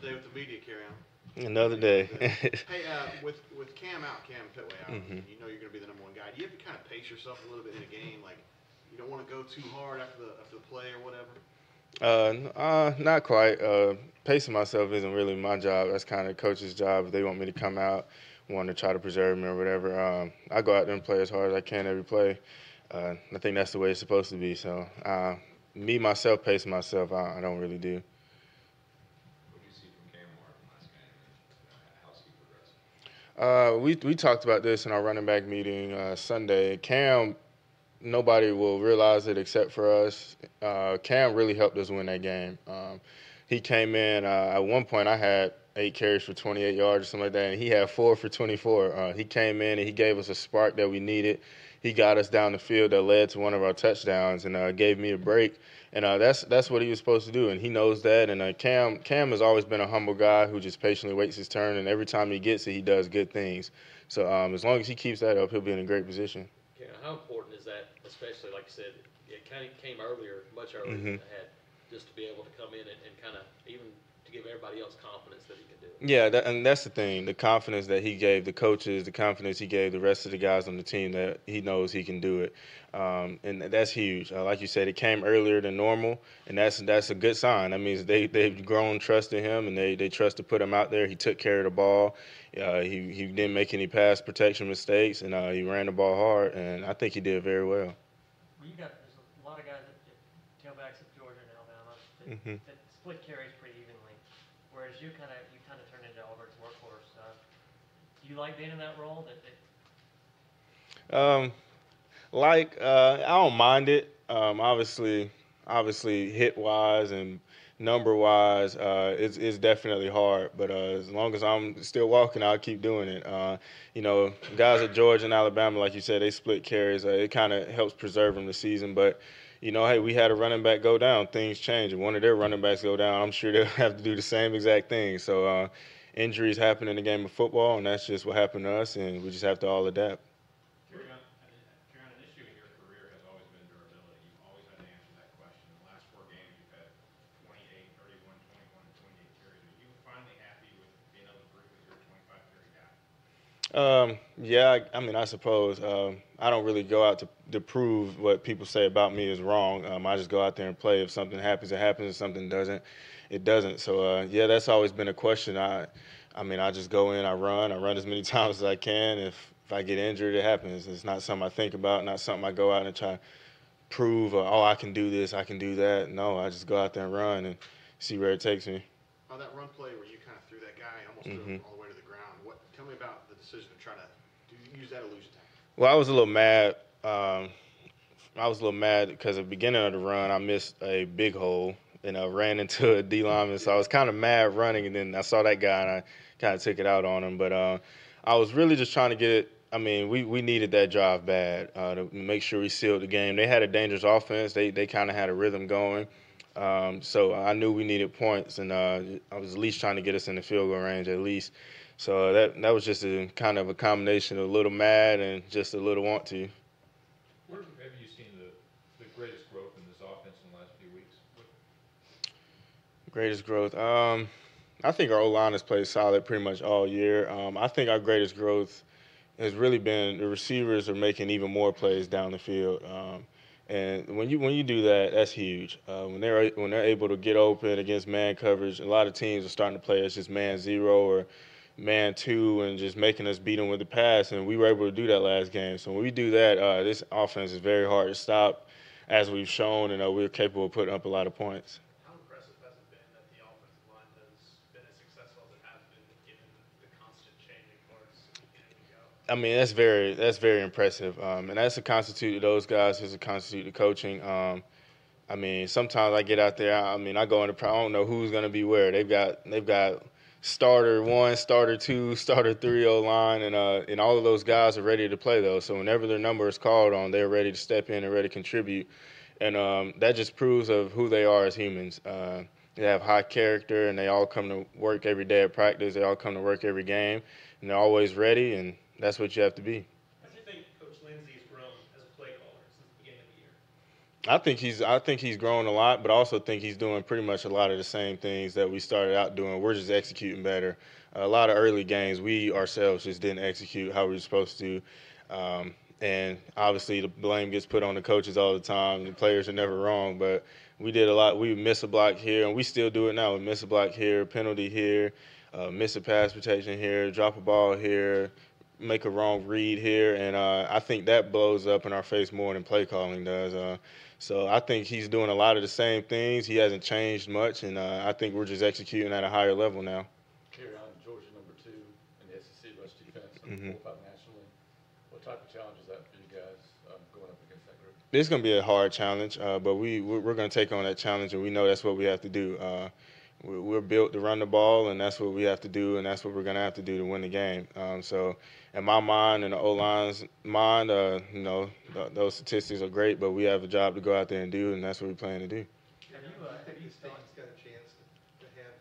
day with the media, Kerryon. Another day. Hey, with Cam out, Cam Pitway out, hmm you know you're going to be the number one guy. Do you have to kind of pace yourself a little bit in a game? Like, you don't want to go too hard after the play or whatever? Not quite. Pacing myself isn't really my job. That's kind of coach's job. If they want me to come out, want to try to preserve me or whatever, I go out there and play as hard as I can every play. I think that's the way it's supposed to be. So, me myself pacing myself, I don't really do. What do you see from Cam Martin last game, and how's he progressing? We talked about this in our running back meeting Sunday. Cam, nobody will realize it except for us. Cam really helped us win that game. He came in at one point. I had 8 carries for 28 yards or something like that, and he had 4 for 24. He came in and he gave us a spark that we needed. He got us down the field that led to one of our touchdowns and gave me a break. And that's what he was supposed to do, and he knows that. And Cam has always been a humble guy who just patiently waits his turn, and every time he gets it, he does good things. So as long as he keeps that up, he'll be in a great position. Yeah, how important is that, especially like you said, it kind of came earlier, much earlier hmm than it had, just to be able to come in and kind of even to give everybody else confidence that he can do it. Yeah, and that's the thing. The confidence that he gave the coaches, the confidence he gave the rest of the guys on the team that he knows he can do it, and that's huge. Like you said, it came earlier than normal, and that's a good sign. That means they've grown trust in him, and they trust to put him out there. He took care of the ball. He didn't make any pass protection mistakes, and he ran the ball hard, and I think he did very well. Well, there's a lot of guys that tailbacks at Georgia and Alabama hmm that split carries pretty evenly, whereas you kind of turned into Auburn's workhorse. Do you like being in that role? Um, I don't mind it. Obviously, hit wise and number wise, it's definitely hard. But as long as I'm still walking, I'll keep doing it. Guys at Georgia and Alabama, like you said, they split carries. It kind of helps preserve them the season. But hey, we had a running back go down. Things change. If one of their running backs go down, I'm sure they'll have to do the same exact thing. So injuries happen in the game of football, and that's just what happened to us, and we just have to all adapt. Kerryon, an issue in your career has always been durability. You've always had to answer that question. In the last 4 games, you've had 28, 31, 21, and 28 carries. Are you finally happy with being able to prove that you're a 25 carry guy? Yeah, I mean, I suppose I don't really go out to prove what people say about me is wrong. I just go out there and play. If something happens, it happens. If something doesn't, it doesn't. So yeah, that's always been a question. I mean, I just go in, I run as many times as I can. If I get injured, it happens. It's not something I think about, not something I go out and try to prove. Oh, I can do this, I can do that. No, I just go out there and run and see where it takes me. That run play where you kind of threw that guy, almost threw hmm him all the way to the ground. Tell me about the decision to try to use that illusion tactic. Well, I was a little mad. I was a little mad because at the beginning of the run, I missed a big hole and I ran into a D lineman. So I was kind of mad running, and then I saw that guy and I kind of took it out on him. But I was really just trying to get it. I mean, we needed that drive bad to make sure we sealed the game. They had a dangerous offense. They kind of had a rhythm going. So I knew we needed points, and I was at least trying to get us in the field goal range at least. So that was just a kind of a combination of a little mad and just a little want to. Where have you seen the greatest growth in this offense in the last few weeks? Greatest growth. I think our O line has played solid pretty much all year. I think our greatest growth has really been the receivers are making even more plays down the field. And when you do that, that's huge. When they're able to get open against man coverage, a lot of teams are starting to play as just man zero or man two and just making us beat them with the pass. And we were able to do that last game. So when we do that, this offense is very hard to stop, as we've shown, and we're capable of putting up a lot of points. How impressive has it been that the offensive line has been as successful as it has been, given the constant changing parts in and go? I mean, that's very impressive, and that's a constitute of those guys. It's a constitute of coaching. I mean, sometimes I get out there. I mean, I go into. I don't know who's going to be where. They've got starter one, starter two, starter three O line, and all of those guys are ready to play though. So whenever their number is called on, they're ready to step in and ready to contribute, and that just proves of who they are as humans. They have high character, and they all come to work every day at practice. They all come to work every game, and they're always ready, and that's what you have to be. How do you think Coach Lindsey has grown as a play caller since the beginning of the year? I think he's grown a lot, but I also think he's doing pretty much a lot of the same things that we started out doing. We're just executing better. A lot of early games, we ourselves just didn't execute how we were supposed to. And obviously, the blame gets put on the coaches all the time. The players are never wrong, but we did a lot. We miss a block here, and we still do it now. We miss a block here, penalty here, miss a pass protection here, drop a ball here, make a wrong read here, and I think that blows up in our face more than play calling does. So I think he's doing a lot of the same things. He hasn't changed much, and I think we're just executing at a higher level now. Kerryon, Georgia #2 in the SEC rush defense, Mhm. 4 or 5 nationally. What type of challenge is that for you guys going up against that group? It's going to be a hard challenge, but we're going to take on that challenge, and we know that's what we have to do. We're built to run the ball, and that's what we have to do, and that's what we're going to have to do to win the game. So, in my mind and the O-line's mind, those statistics are great, but we have a job to go out there and do, and that's what we plan to do. Have you, I have think you this thought, team's got a chance to have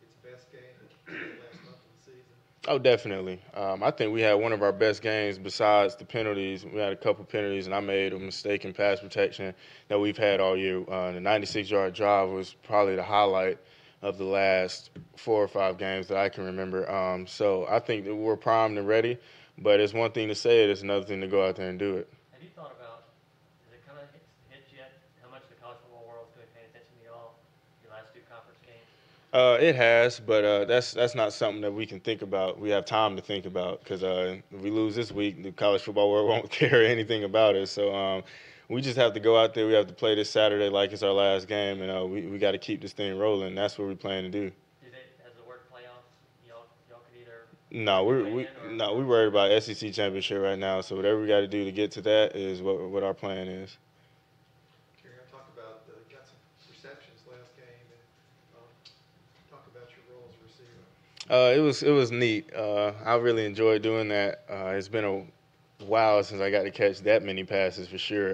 its best game last month of the season. Oh, definitely. I think we had one of our best games besides the penalties. We had a couple penalties, and I made a mistake in pass protection that we've had all year. The 96-yard drive was probably the highlight of the last 4 or 5 games that I can remember. So I think that we're primed and ready, but it's one thing to say it, it's another thing to go out there and do it. have you thought about, has it kind of hit yet how much the college football world's going to be paying attention to y'all, your last 2 conference games? It has, but that's not something that we can think about. We have time to think about because if we lose this week, the college football world won't care anything about it. So we just have to go out there. We have to play this Saturday like it's our last game, and we got to keep this thing rolling. That's what we plan to do. Is it, as the word playoffs, y'all could either No, we worried about SEC championship right now. So whatever we got to do to get to that is what our plan is. Kerryon, talk about got some receptions last game, and talk about your role as a receiver. It was neat. I really enjoyed doing that. It's been a while since I got to catch that many passes for sure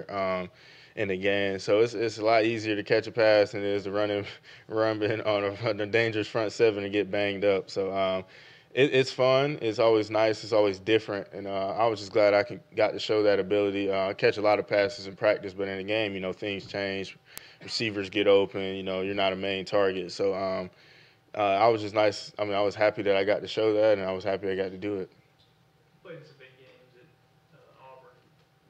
in the game. So it's a lot easier to catch a pass than it is to run on a dangerous front 7 and get banged up. So it's fun. It's always nice. It's always different. And I was just glad I got to show that ability. I catch a lot of passes in practice, but in the game, things change. Receivers get open. You're not a main target. So I was just nice. I was happy that I got to show that, and I was happy I got to do it. Played some big games at Auburn.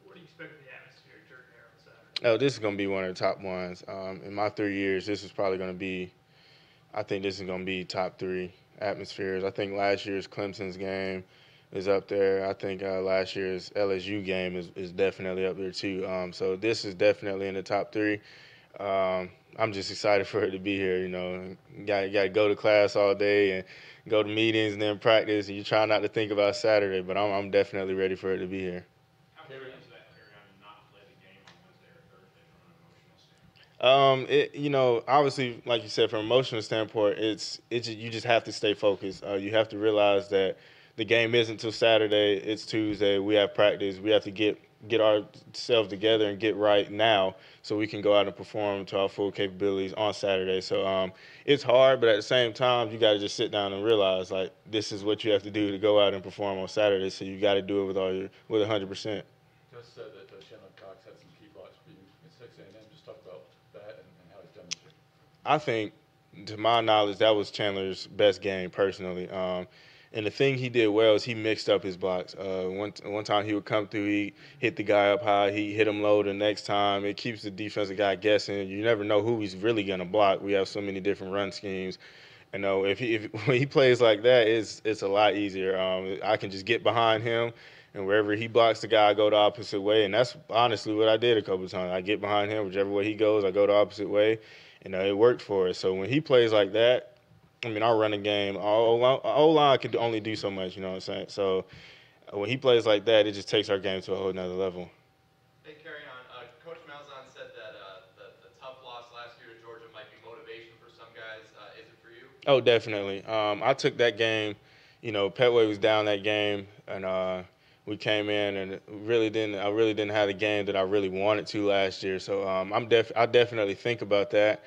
What do you expect of the atmosphere at Jordan Hare on Saturday? Oh, this is going to be one of the top ones. In my 3 years, this is probably going to be, I think this is going to be top 3 atmospheres. I think last year's Clemson's game is up there. I think last year's LSU game is definitely up there too. So this is definitely in the top 3. I'm just excited for it to be here. You got to go to class all day and go to meetings and then practice, and you try not to think about Saturday. But I'm definitely ready for it to be here. How big is that, Kerryon, to not play the game on Wednesday or Thursday from an emotional standpoint? Obviously, like you said, from an emotional standpoint, you just have to stay focused. You have to realize that the game isn't until Saturday. It's Tuesday. We have practice. We have to get ourselves together and get right now so we can go out and perform to our full capabilities on Saturday. So it's hard, but at the same time, you got to just sit down and realize, like, this is what you have to do to go out and perform on Saturday. So you got to do it with 100%. Just said that Shannon Cox had some key blocks for you at 6 A&M. Just talk about that and how he's done this year. I think, to my knowledge, that was Chandler's best game personally. And the thing he did well is he mixed up his blocks. One time he would come through, he hit the guy up high, he hit him low the next time. It keeps the defensive guy guessing. You never know who he's really going to block. We have so many different run schemes. When he plays like that, it's a lot easier. I can just get behind him, and wherever he blocks the guy, I go the opposite way. And that's honestly what I did a couple of times. I get behind him, whichever way he goes, I go the opposite way, and it worked for us. So when he plays like that, our running game, our O-line can only do so much, you know what I'm saying? So when he plays like that, it just takes our game to a whole nother level. Hey, Kerryon, Coach Malzahn said that the tough loss last year to Georgia might be motivation for some guys. Is it for you? Oh, definitely. I took that game. Petway was down that game, and we came in and I really didn't have the game that I really wanted to last year. So I definitely think about that.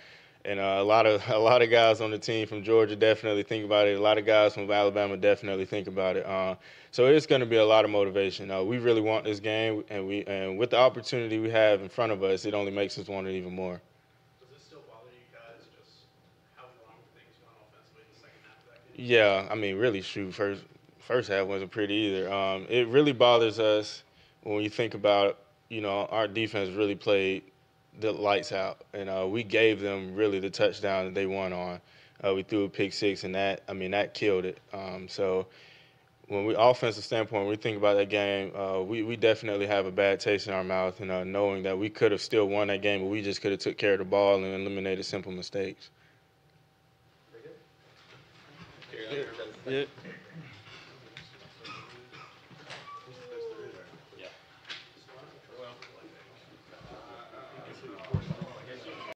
And a lot of guys on the team from Georgia definitely think about it. A lot of guys from Alabama definitely think about it. So it's going to be a lot of motivation. We really want this game, and with the opportunity we have in front of us, it only makes us want it even more. Does it still bother you guys just how wrong things went offensively in the second half of that game? Yeah, I mean, really, shoot, first half wasn't pretty either. It really bothers us when you think about, our defense really played the lights out, and we gave them really the touchdown that they won on. We threw a pick six, and that killed it. So when we offensive standpoint, when we think about that game, we definitely have a bad taste in our mouth, knowing that we could have still won that game, but we just could have took care of the ball and eliminated simple mistakes. Kerryon, Yeah.